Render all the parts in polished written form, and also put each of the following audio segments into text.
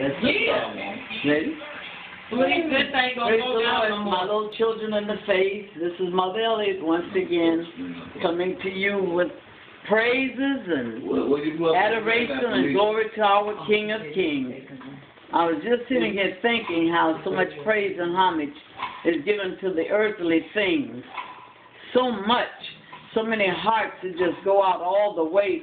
That's ready? Praise the Lord, my little children in the faith. This is Mother Elliott once again coming to you with praises and adoration and glory to our King of Kings. I was just sitting here thinking how so much praise and homage is given to the earthly things. So much, so many hearts that just go out all the way.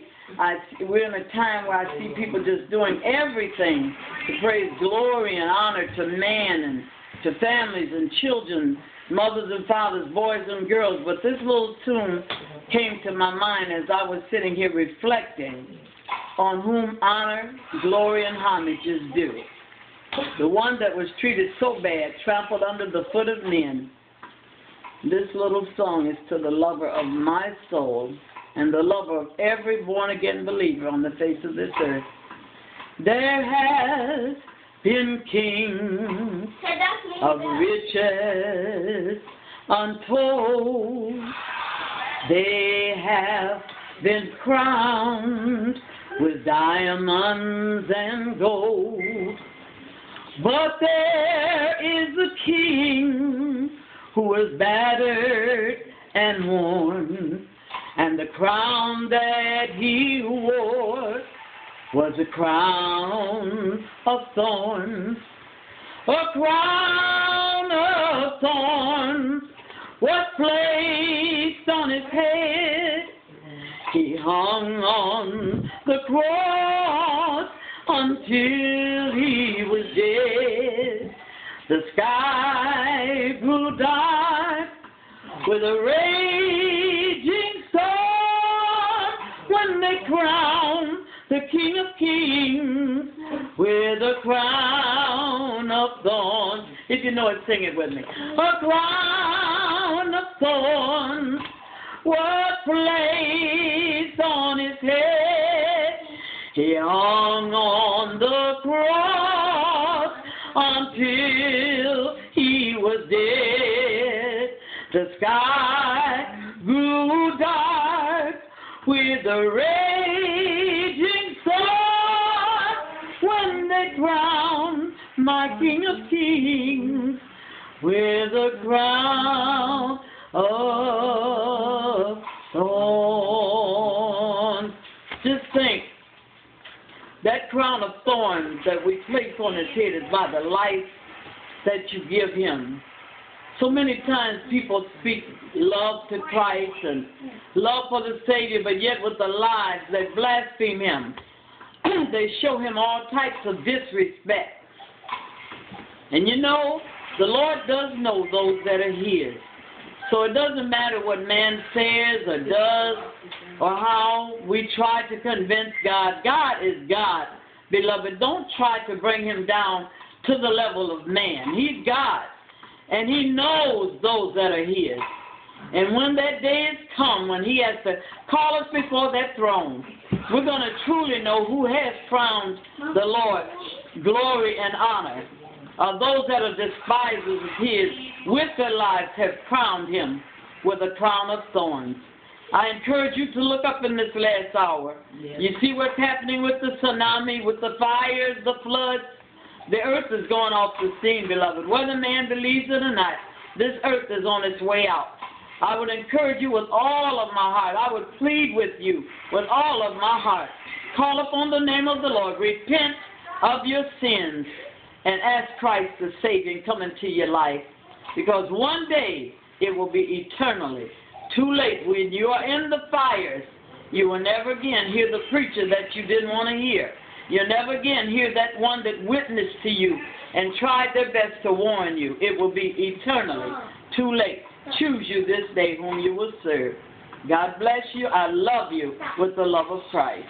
We're in a time where I see people just doing everything to praise glory and honor to man and to families and children, mothers and fathers, boys and girls. But this little tune came to my mind as I was sitting here reflecting on whom honor, glory, and homage is due. The one that was treated so bad, trampled under the foot of men. This little song is to the lover of my soul and the lover of every born-again believer on the face of this earth. There has been kings of riches untold. They have been crowned with diamonds and gold. But there is a king who was battered and worn, and the crown that he wore was a crown of thorns. A crown of thorns was placed on his head. He hung on the cross until he was dead. The sky grew dark with a raging storm when they crowned the King of Kings with a crown of thorns. If you know it, sing it with me. A crown of thorns was placed on his head. He hung on the cross until he was dead. The sky grew dark with a raging storm when they crowned my King of Kings with a crown of thorns. Just think, that crown of thorns that we place on his head is by the life that you give him. So many times people speak love to Christ and love for the Savior, but yet with the lies that blaspheme him, they show him all types of disrespect. And you know, the Lord does know those that are his. So it doesn't matter what man says or does or how we try to convince God. God is God, beloved. Don't try to bring him down to the level of man. He's God, and he knows those that are his. And when that day is come, when he has to call us before that throne, we're going to truly know who has crowned the Lord glory and honor. Those that are despisers of his, with their lives have crowned him with a crown of thorns. I encourage you to look up in this last hour. Yes. You see what's happening with the tsunami, with the fires, the floods. The earth is going off the scene, beloved. Whether man believes it or not, this earth is on its way out. I would encourage you with all of my heart. I would plead with you with all of my heart. Call upon the name of the Lord. Repent of your sins and ask Christ the Savior and come into your life. Because one day it will be eternally too late. When you are in the fires, you will never again hear the preacher that you didn't want to hear. You'll never again hear that one that witnessed to you and tried their best to warn you. It will be eternally too late. Choose you this day whom you will serve. God bless you. I love you with the love of Christ.